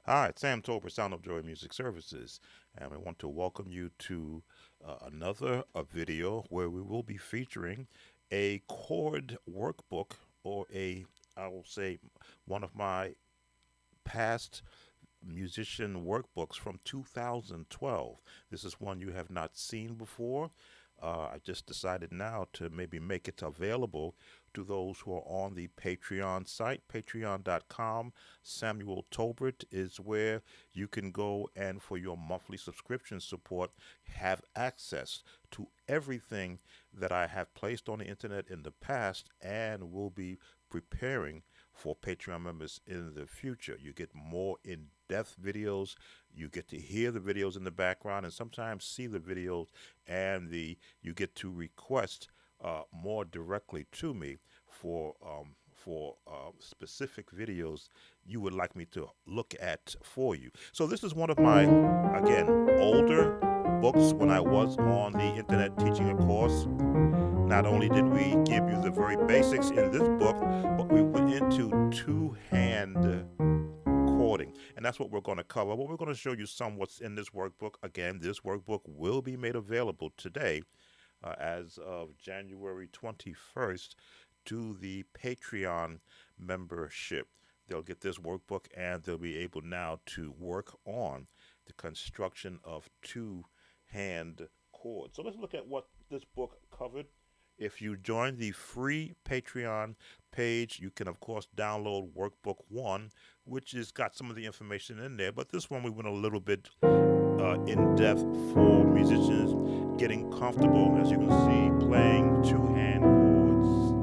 Hi, it's Sam Tober, Sound of Joy Music Services, and we want to welcome you to another video where we will be featuring a chord workbook or I will say, one of my past musician workbooks from 2012. This is one you have not seen before. I just decided now to maybe make it available to those who are on the Patreon site. Patreon.com. Samuel Tolbert is where you can go and for your monthly subscription support have access to everything that I have placed on the internet in the past and will be preparing for Patreon members in the future. You get more in depth videos. You get to hear the videos in the background and sometimes see the videos, and you get to request more directly to me for specific videos you would like me to look at for you. So this is one of my, again, older books when I was on the internet teaching a course. Not only did we give you the very basics in this book, but we went into two-hand chording, and that's what we're going to cover. But we're going to show you some what's in this workbook. Again, this workbook will be made available today, as of January 21st, to the Patreon membership. They'll get this workbook and they'll be able now to work on the construction of two-hand chords. So let's look at what this book covered. If you join the free Patreon page, you can, of course, download Workbook 1, which has got some of the information in there. But this one, we went a little bit in depth for musicians getting comfortable, as you can see, playing two-hand chords.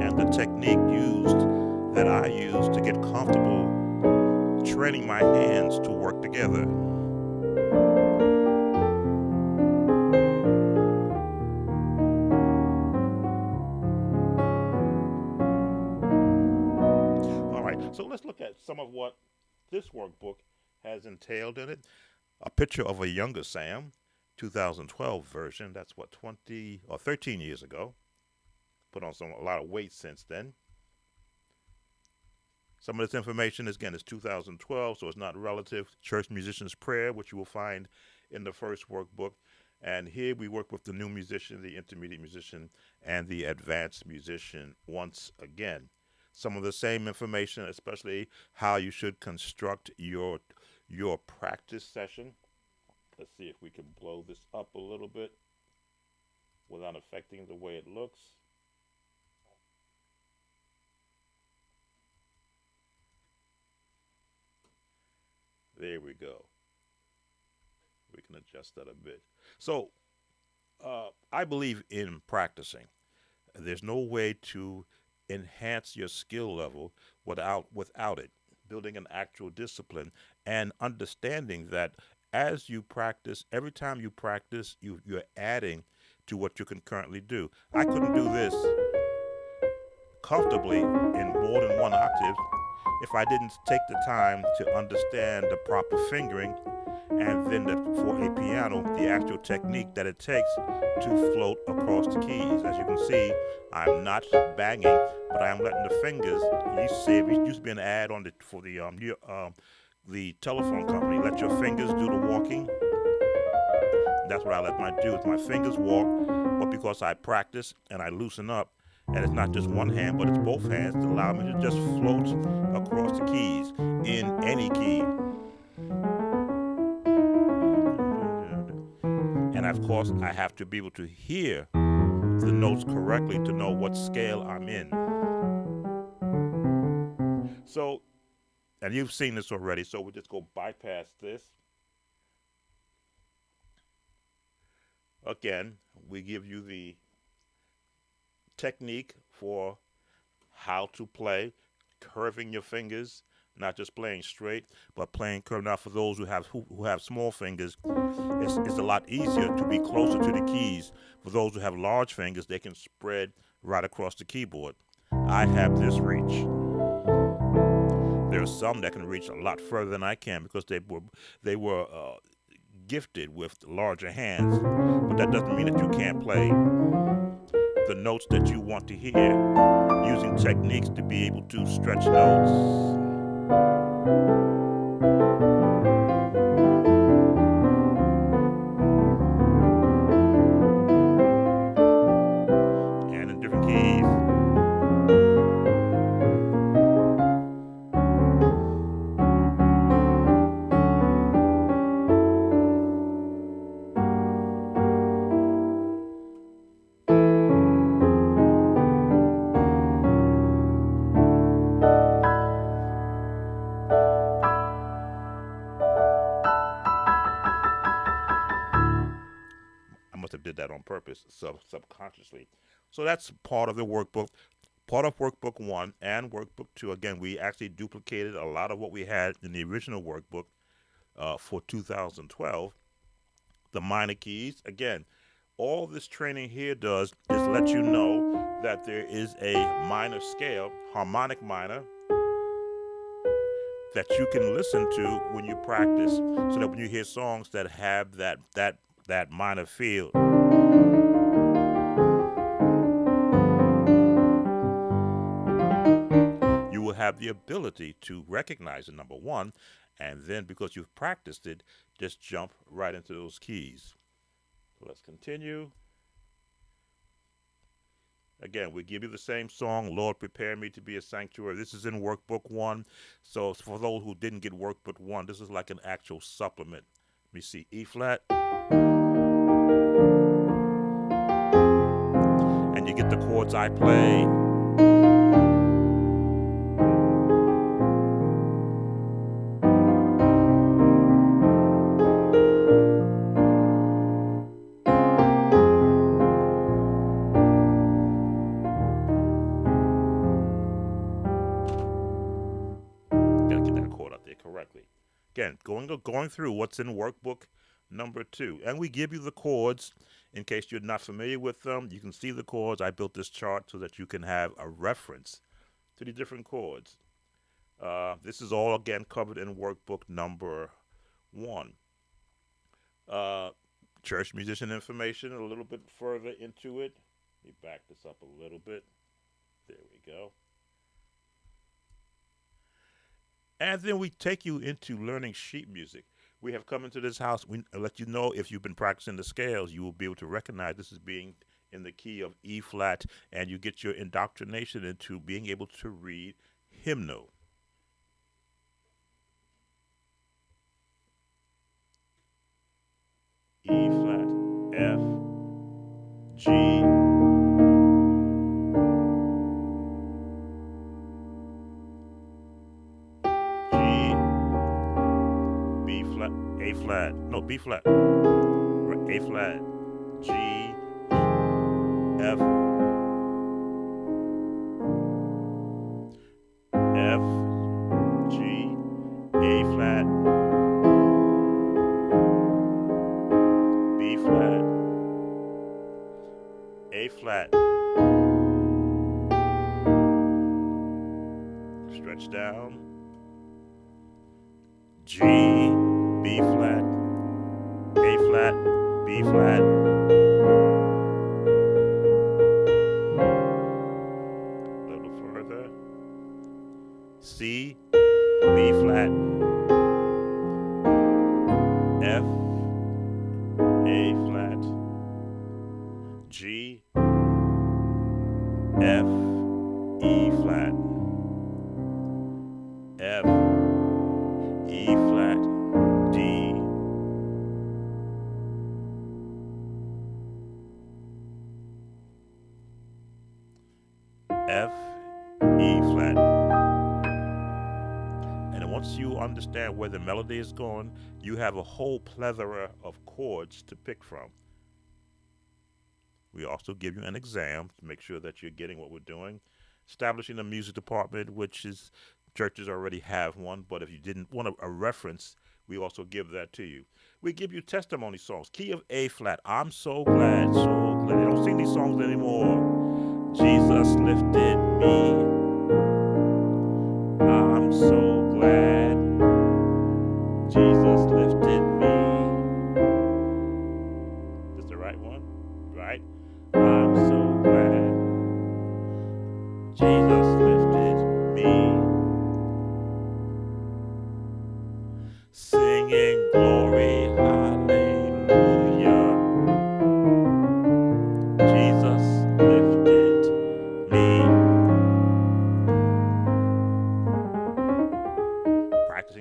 And the technique used that I use to get comfortable training my hands to work together. All right, so let's look at some of what this workbook has entailed in it. A picture of a younger Sam, 2012 version. That's what, 20 or 13 years ago. Put on a lot of weight since then. Some of this information is, again, is 2012, so it's not relative. Church Musician's Prayer, which you will find in the first workbook. And here we work with the new musician, the intermediate musician, and the advanced musician once again. Some of the same information, especially how you should construct your practice session. Let's see if we can blow this up a little bit without affecting the way it looks. There we go. We can adjust that a bit. So I believe in practicing. There's no way to enhance your skill level without it. Building an actual discipline and understanding that as you practice, every time you practice, you're adding to what you can currently do. I couldn't do this comfortably in more than one octave if I didn't take the time to understand the proper fingering and then for a piano, the actual technique that it takes to float across the keys. As you can see, I'm not banging, but I am letting the fingers. You see, it used to be an ad on the telephone company. Let your fingers do the walking. That's what I let my do. With my fingers walk, but because I practice and I loosen up, and it's not just one hand, but it's both hands, to allow me to just float across the keys in any key. And of course, I have to be able to hear the notes correctly to know what scale I'm in. So, and you've seen this already, so we'll just go bypass this. Again, we give you the technique for how to play, curving your fingers, not just playing straight, but playing curved. Now, for those who have small fingers, it's a lot easier to be closer to the keys. For those who have large fingers, they can spread right across the keyboard. I have this reach. There are some that can reach a lot further than I can because they were gifted with larger hands. But that doesn't mean that you can't play the notes that you want to hear, using techniques to be able to stretch notes. And in different keys. I must have did that on purpose, subconsciously. So that's part of the workbook. Part of workbook 1 and workbook 2. Again, we actually duplicated a lot of what we had in the original workbook for 2012. The minor keys. Again, all this training here does is let you know that there is a minor scale, harmonic minor, that you can listen to when you practice, so that when you hear songs that have that minor feel, you will have the ability to recognize it, number one, and then because you've practiced it, just jump right into those keys. So let's continue. Again, we give you the same song, Lord Prepare Me to Be a Sanctuary. This is in Workbook 1. So for those who didn't get Workbook 1, this is like an actual supplement. Let me see, E flat. And you get the chords I play. Correctly. Again, going through what's in workbook number 2, and we give you the chords in case you're not familiar with them. You can see the chords. I built this chart so that you can have a reference to the different chords. This is all again covered in workbook number 1. Church musician information, a little bit further into it. Let me back this up a little bit. There we go. And then we take you into learning sheet music. We have come into this house. We let you know if you've been practicing the scales, you will be able to recognize this is being in the key of E flat, and you get your indoctrination into being able to read hymnal. E flat, F, G, A flat, no, B flat, A flat, G, F, G, A flat, B flat, A flat, stretch down, G, B flat, A flat, B flat, a little further, C, B flat, F, A flat, G, F, E flat, F, E flat, D, F, E flat. And once you understand where the melody is going, you have a whole plethora of chords to pick from. We also give you an exam to make sure that you're getting what we're doing. Establishing a music department, which is churches already have one, but if you didn't want a reference, we also give that to you. We give you testimony songs. Key of A flat. I'm so glad, so glad. They don't sing these songs anymore. Jesus lifted me. I'm so glad. Jesus lifted me. Is this the right one? Right? I'm so glad.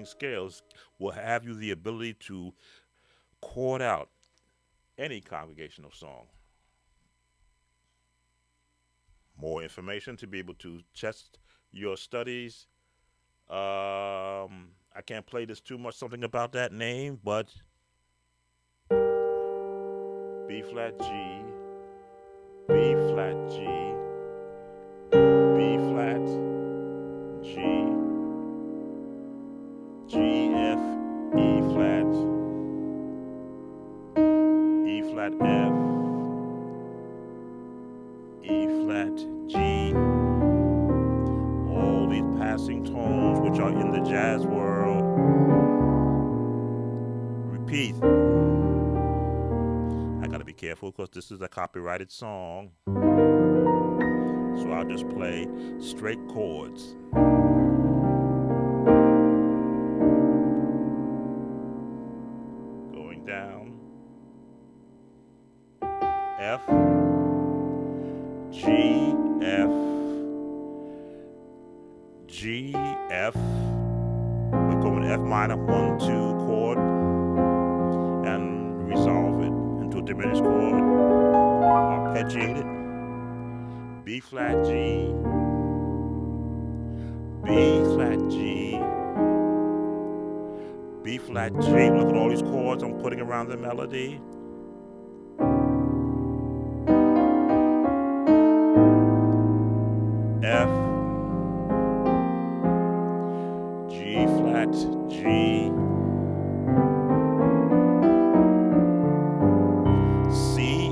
passing scales will have you the ability to chord out any congregational song. More information to be able to test your studies. I can't play this too much, something about that name, but B flat G, B flat G, B flat G, G F, E flat, E flat F, E flat G. All these passing tones which are in the jazz world. Repeat. I gotta be careful because this is a copyrighted song. So I'll just play straight chords. Going down. F, G, F, G, F. We're going F minor 1, 2 chord and resolve it into a diminished chord. Arpeggiate it. B flat G, B flat G, B flat G. Look at all these chords I'm putting around the melody. F, G flat G, C.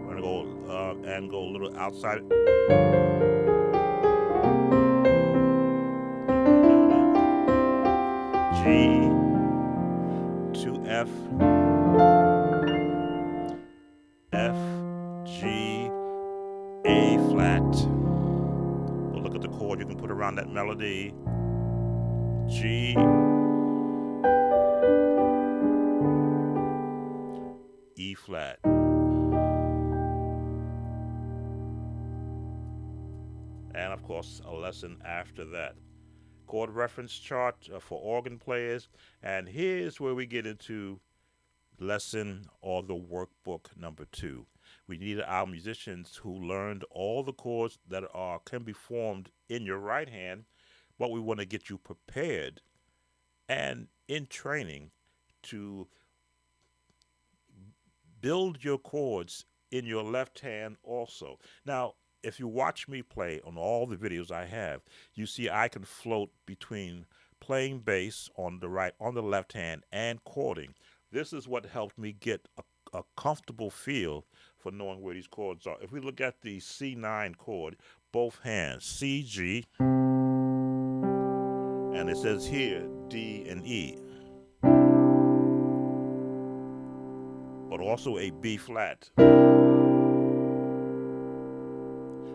We're gonna go and go a little outside. G to F, F, G, A flat. But look at the chord you can put around that melody. G, E flat. And of course, a lesson after that. Chord reference chart for organ players. And here's where we get into lesson or the workbook number 2. We need our musicians who learned all the chords that can be formed in your right hand, but we want to get you prepared and in training to build your chords in your left hand also. Now, if you watch me play on all the videos I have, you see I can float between playing bass on the right, on the left hand, and chording. This is what helped me get a comfortable feel for knowing where these chords are. If we look at the C9 chord, both hands, C, G, and it says here D and E, but also a B flat.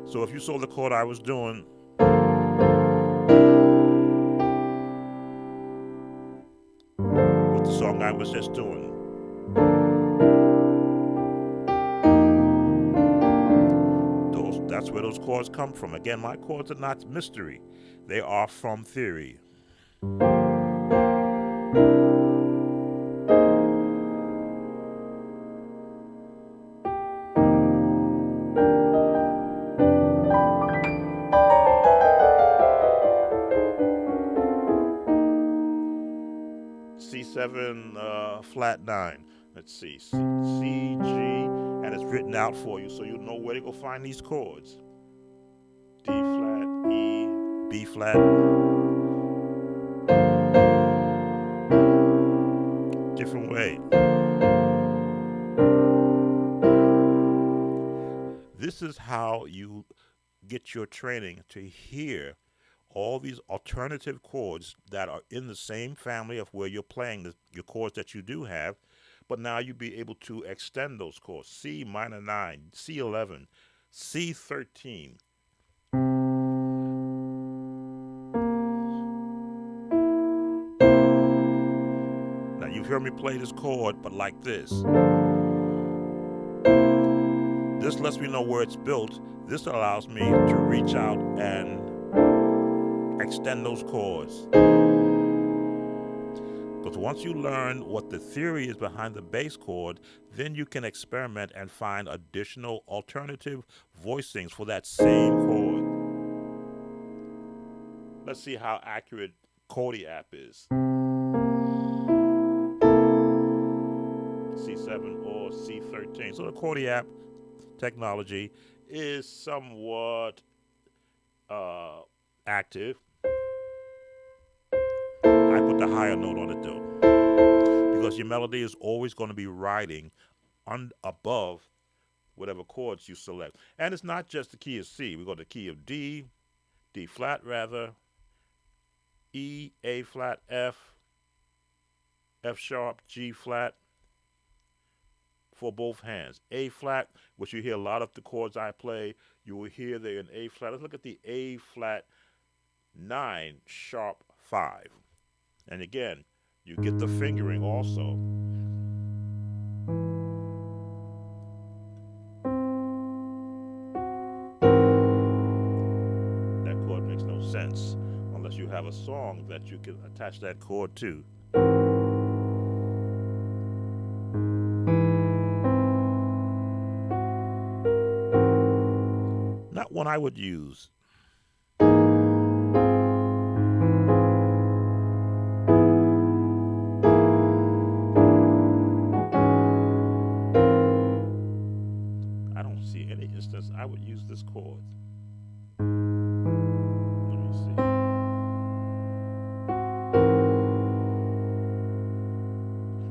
So if you saw the chord I was doing, with the song I was just doing, that's where those chords come from. Again, my chords are not mystery. They are from theory. C7 flat 9. Let's see, C, G, and it's written out for you so you know where to go find these chords. D flat, E, B flat. Different way. This is how you get your training to hear all these alternative chords that are in the same family of where you're playing your chords that you do have, but now you'll be able to extend those chords. C minor 9, C11, C13. Now you've heard me play this chord, but like this. This lets me know where it's built. This allows me to reach out and extend those chords. Because once you learn what the theory is behind the bass chord, then you can experiment and find additional alternative voicings for that same chord. Let's see how accurate Chordiapp is. C7 or C13. So the Chordiapp technology is somewhat uh, active. I put the higher note on it though, because your melody is always going to be riding above whatever chords you select. And it's not just the key of C. We go to the key of D, D flat rather, E, A flat, F, F sharp, G flat for both hands. A flat, which you hear a lot of the chords I play, you will hear they're in A flat. Let's look at the A flat 9 sharp 5. And again, you get the fingering also. That chord makes no sense unless you have a song that you can attach that chord to. Not one I would use. I don't see any instance I would use this chord. Let me see.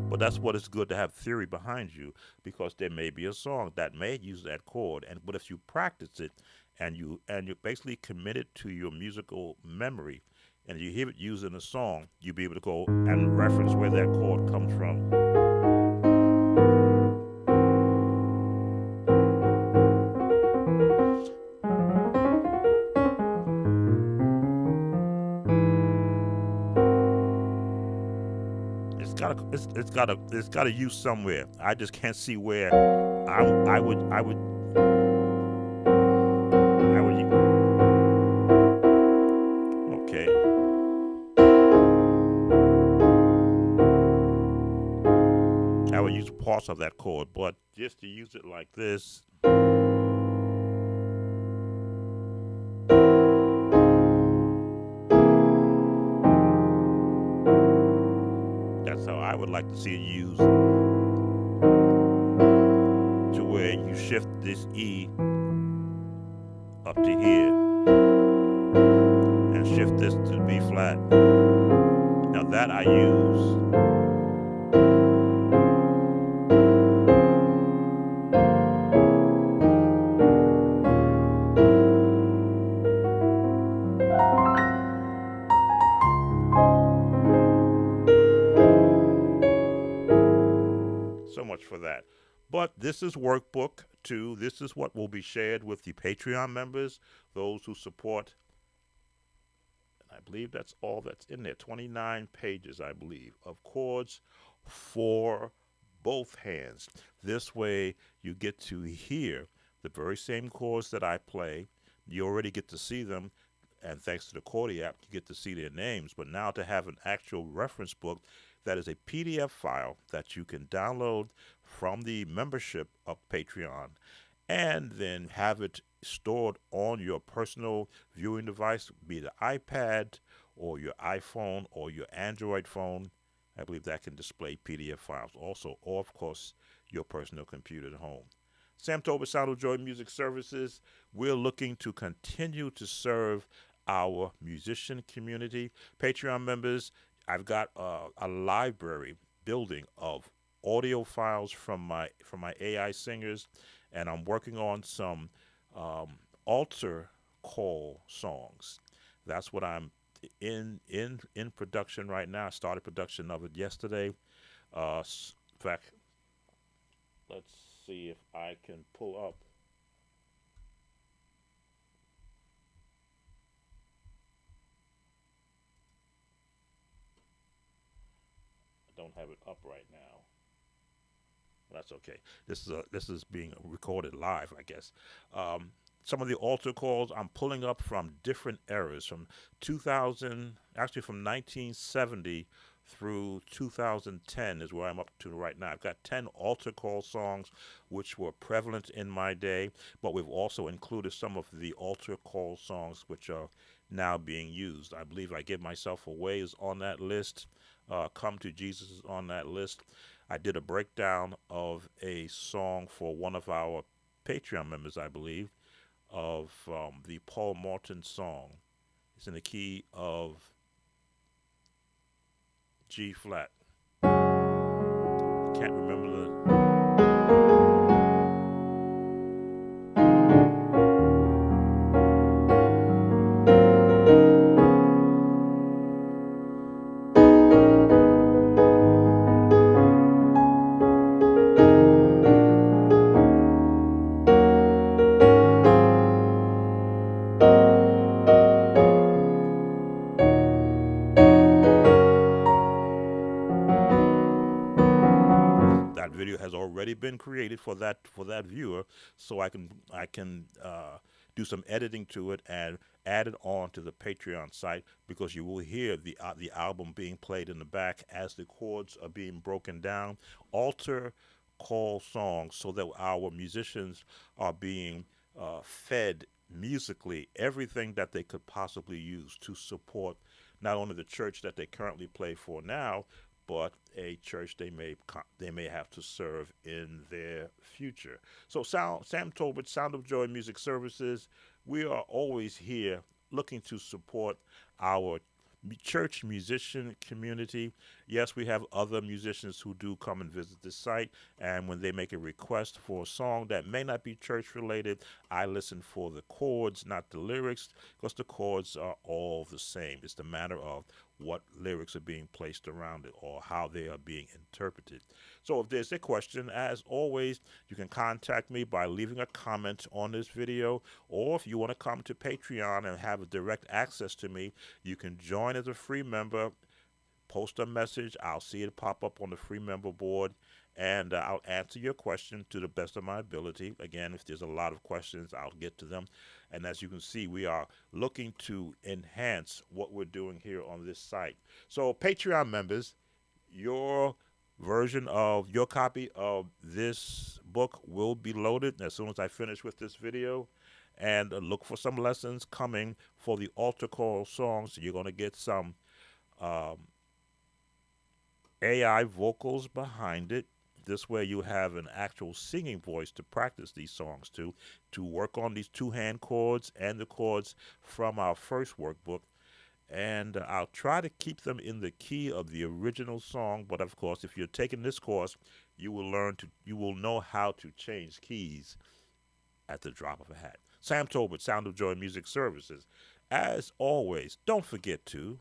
But that's what it's good to have theory behind you, because there may be a song that may use that chord, and but if you practice it and you basically commit it to your musical memory, and you hear it used in a song, you'll be able to go and reference where that chord comes from. It's gotta use somewhere. I just can't see where I would okay. I would use parts of that chord, but just to use it like this, that's how I would like to see it used. To where you shift this E up to here and shift this to B flat. Now that I use. So much for that. But this is Workbook 2. This is what will be shared with the Patreon members, those who support. And I believe that's all that's in there. 29 pages, I believe, of chords for both hands. This way, you get to hear the very same chords that I play. You already get to see them, and thanks to the Chordiapp, you get to see their names. But now to have an actual reference book that is a PDF file that you can download from the membership of Patreon, and then have it stored on your personal viewing device, be it an iPad or your iPhone or your Android phone. I believe that can display PDF files also, or of course, your personal computer at home. Sam Tobin, Sound of Joy Music Services. We're looking to continue to serve our musician community. Patreon members, I've got a library building of audio files from my AI singers, and I'm working on some altar call songs. That's what I'm in production right now. I started production of it yesterday. In fact, let's see if I can pull up. I don't have it up right now. That's okay. This is being recorded live, I guess. some of the altar calls I'm pulling up from different eras, from 2000, actually from 1970 through 2010 is where I'm up to right now. I've got 10 altar call songs which were prevalent in my day, but we've also included some of the altar call songs which are now being used. I believe I Give Myself Away is on that list. Come to Jesus is on that list. I did a breakdown of a song for one of our Patreon members, I believe, of the Paul Morton song. It's in the key of G flat. Can't remember that video has already been created for that viewer, so I can do some editing to it and add it on to the Patreon site, because you will hear the album being played in the back as the chords are being broken down. Alter call songs so that our musicians are being fed musically everything that they could possibly use to support not only the church that they currently play for now, but a church they may have to serve in their future. So, Sam Tolbert, Sound of Joy Music Services, we are always here looking to support our church musician community. Yes, we have other musicians who do come and visit the site, and when they make a request for a song that may not be church related, I listen for the chords, not the lyrics, because the chords are all the same. It's the matter of what lyrics are being placed around it or how they are being interpreted. So if there's a question, as always, you can contact me by leaving a comment on this video, or if you want to come to Patreon and have direct access to me, you can join as a free member, post a message. I'll see it pop up on the free member board, and I'll answer your question to the best of my ability. Again, if there's a lot of questions, I'll get to them. And as you can see, we are looking to enhance what we're doing here on this site. So, Patreon members, your version of your copy of this book will be loaded as soon as I finish with this video. And look for some lessons coming for the altar call songs. You're going to get some um, AI vocals behind it. This way you have an actual singing voice to practice these songs to work on these two-hand chords and the chords from our first workbook. And I'll try to keep them in the key of the original song, but of course, if you're taking this course, you will know how to change keys at the drop of a hat. Sam Tolbert, Sound of Joy Music Services. As always, don't forget to